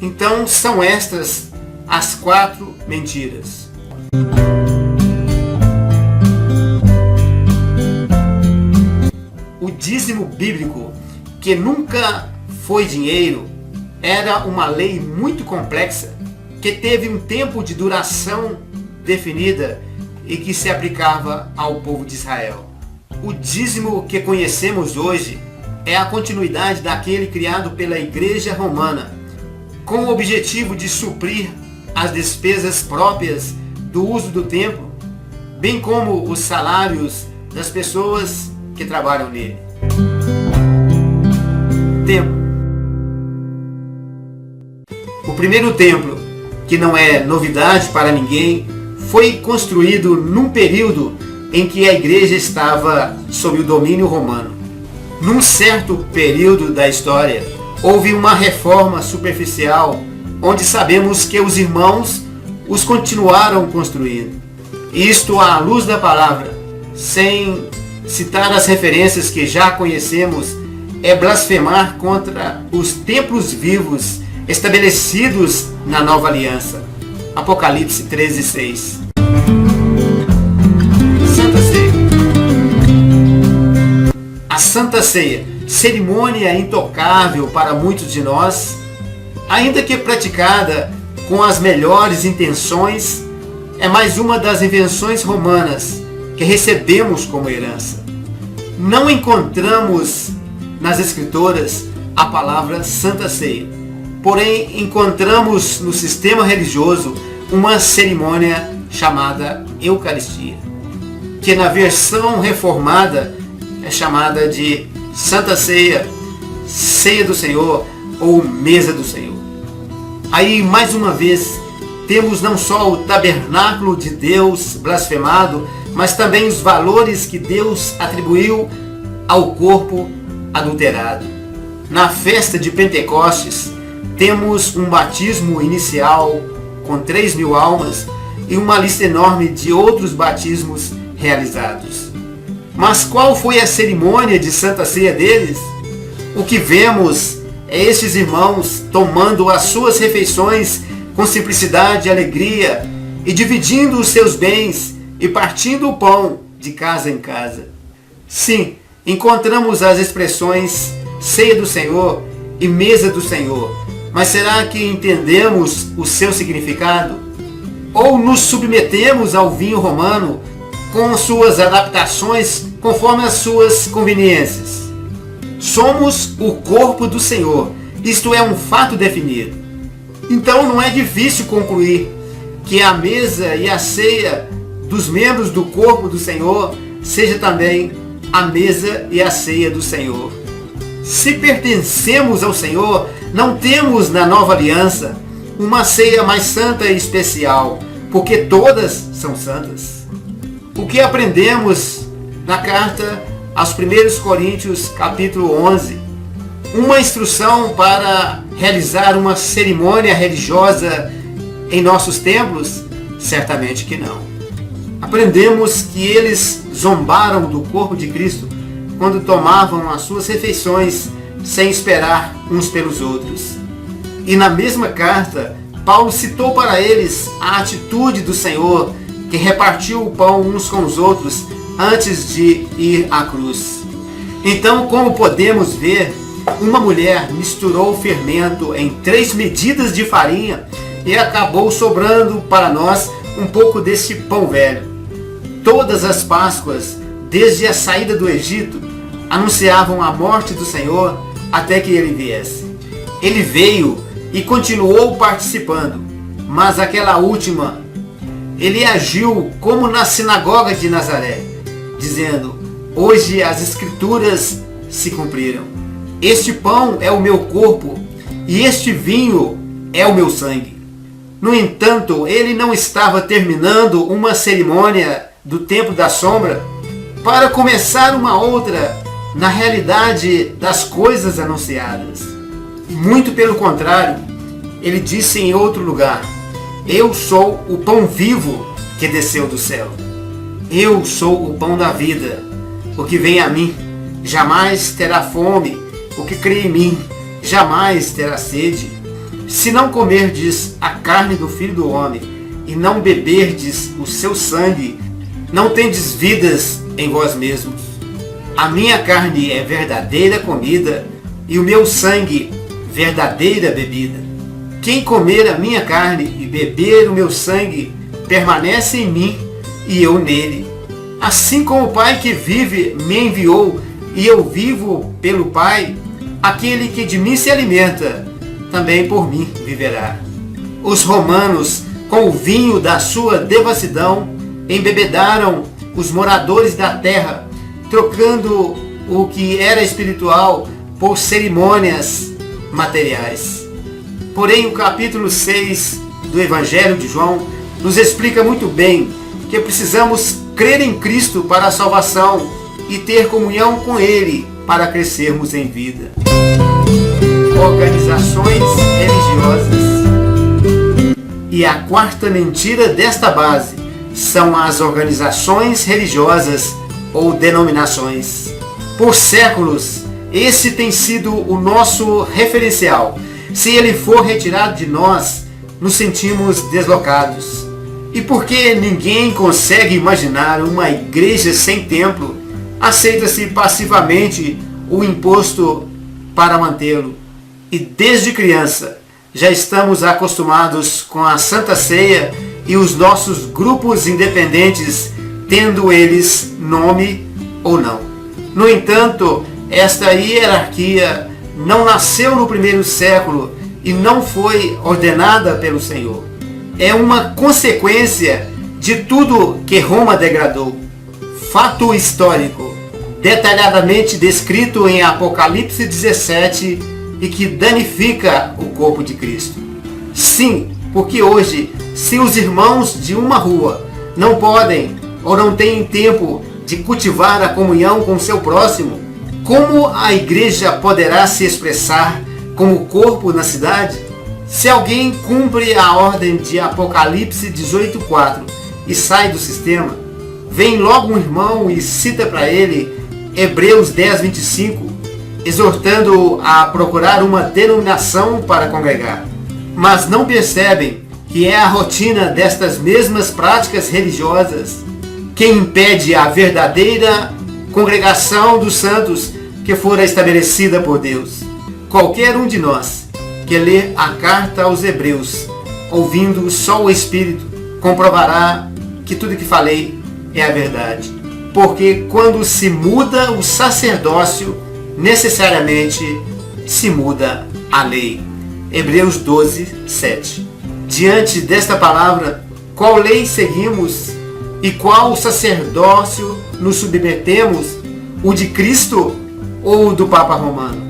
Então são estas as 4 mentiras. O dízimo bíblico, que nunca foi dinheiro, era uma lei muito complexa, que teve um tempo de duração definida e que se aplicava ao povo de Israel. O dízimo que conhecemos hoje é a continuidade daquele criado pela Igreja Romana, com o objetivo de suprir as despesas próprias do uso do templo, bem como os salários das pessoas que trabalham nele. Templo. O primeiro templo, que não é novidade para ninguém, foi construído num período em que a igreja estava sob o domínio romano. Num certo período da história, houve uma reforma superficial, onde sabemos que os irmãos os continuaram construindo. Isto à luz da palavra, sem citar as referências que já conhecemos, é blasfemar contra os templos vivos estabelecidos na nova aliança. Apocalipse 13:6. Santa Ceia. A Santa Ceia, cerimônia intocável para muitos de nós, ainda que praticada com as melhores intenções, é mais uma das invenções romanas que recebemos como herança. Não encontramos nas Escrituras a palavra Santa Ceia, porém encontramos no sistema religioso uma cerimônia chamada Eucaristia, que na versão reformada é chamada de Santa Ceia, Ceia do Senhor ou Mesa do Senhor. Aí, mais uma vez, temos não só o tabernáculo de Deus blasfemado, mas também os valores que Deus atribuiu ao corpo adulterado. Na festa de Pentecostes, temos um batismo inicial com 3.000 almas e uma lista enorme de outros batismos realizados. Mas qual foi a cerimônia de Santa Ceia deles? O que vemos é estes irmãos tomando as suas refeições com simplicidade e alegria e dividindo os seus bens e partindo o pão de casa em casa. Sim, encontramos as expressões Ceia do Senhor e Mesa do Senhor, mas será que entendemos o seu significado? Ou nos submetemos ao vinho romano com suas adaptações conforme as suas conveniências? Somos o corpo do Senhor, isto é um fato definido. Então não é difícil concluir que a mesa e a ceia dos membros do corpo do Senhor seja também a mesa e a ceia do Senhor. Se pertencemos ao Senhor, não temos na nova aliança uma ceia mais santa e especial, porque todas são santas. O que aprendemos na carta aos 1 Coríntios, capítulo 11? Uma instrução para realizar uma cerimônia religiosa em nossos templos? Certamente que não. Aprendemos que eles zombaram do corpo de Cristo quando tomavam as suas refeições sem esperar uns pelos outros. E na mesma carta, Paulo citou para eles a atitude do Senhor, que repartiu o pão uns com os outros antes de ir à cruz. Então, como podemos ver, uma mulher misturou o fermento em 3 medidas de farinha e acabou sobrando para nós um pouco desse pão velho. Todas as Páscoas, desde a saída do Egito, anunciavam a morte do Senhor até que ele viesse. Ele veio e continuou participando, mas aquela última, ele agiu como na sinagoga de Nazaré, dizendo: hoje as Escrituras se cumpriram. Este pão é o meu corpo e este vinho é o meu sangue. No entanto, ele não estava terminando uma cerimônia do tempo da sombra para começar uma outra na realidade das coisas anunciadas. Muito pelo contrário, ele disse em outro lugar: eu sou o pão vivo que desceu do céu. Eu sou o pão da vida. O que vem a mim jamais terá fome. O que crê em mim jamais terá sede. Se não comerdes a carne do Filho do Homem, e não beberdes o seu sangue, não tendes vidas em vós mesmos. A minha carne é verdadeira comida, e o meu sangue verdadeira bebida. Quem comer a minha carne e beber o meu sangue, permanece em mim, e eu nele. Assim como o Pai que vive me enviou, e eu vivo pelo Pai, aquele que de mim se alimenta, também por mim viverá. Os romanos, com o vinho da sua devassidão, embebedaram os moradores da terra, trocando o que era espiritual por cerimônias materiais. Porém, o capítulo 6 do Evangelho de João nos explica muito bem que precisamos crer em Cristo para a salvação e ter comunhão com Ele para crescermos em vida. Organizações religiosas. E a quarta mentira desta base são as organizações religiosas ou denominações. Por séculos, esse tem sido o nosso referencial. Se ele for retirado de nós, nos sentimos deslocados. E porque ninguém consegue imaginar uma igreja sem templo, aceita-se passivamente o imposto para mantê-lo. E desde criança já estamos acostumados com a Santa Ceia e os nossos grupos independentes, tendo eles nome ou não. No entanto, esta hierarquia não nasceu no primeiro século e não foi ordenada pelo Senhor. É uma consequência de tudo que Roma degradou. Fato histórico, detalhadamente descrito em Apocalipse 17 e que danifica o corpo de Cristo. Sim, porque hoje, se os irmãos de uma rua não podem ou não têm tempo de cultivar a comunhão com seu próximo, como a igreja poderá se expressar como corpo na cidade? Se alguém cumpre a ordem de Apocalipse 18:4 e sai do sistema, vem logo um irmão e cita para ele Hebreus 10:25, exortando-o a procurar uma denominação para congregar. Mas não percebem que é a rotina destas mesmas práticas religiosas que impede a verdadeira congregação dos santos que fora estabelecida por Deus. Qualquer um de nós que lê a carta aos Hebreus, ouvindo só o Espírito, comprovará que tudo que falei é a verdade. Porque quando se muda o sacerdócio, necessariamente se muda a lei. Hebreus 12:7. Diante desta palavra, qual lei seguimos e qual sacerdócio nos submetemos? O de Cristo ou o do Papa Romano?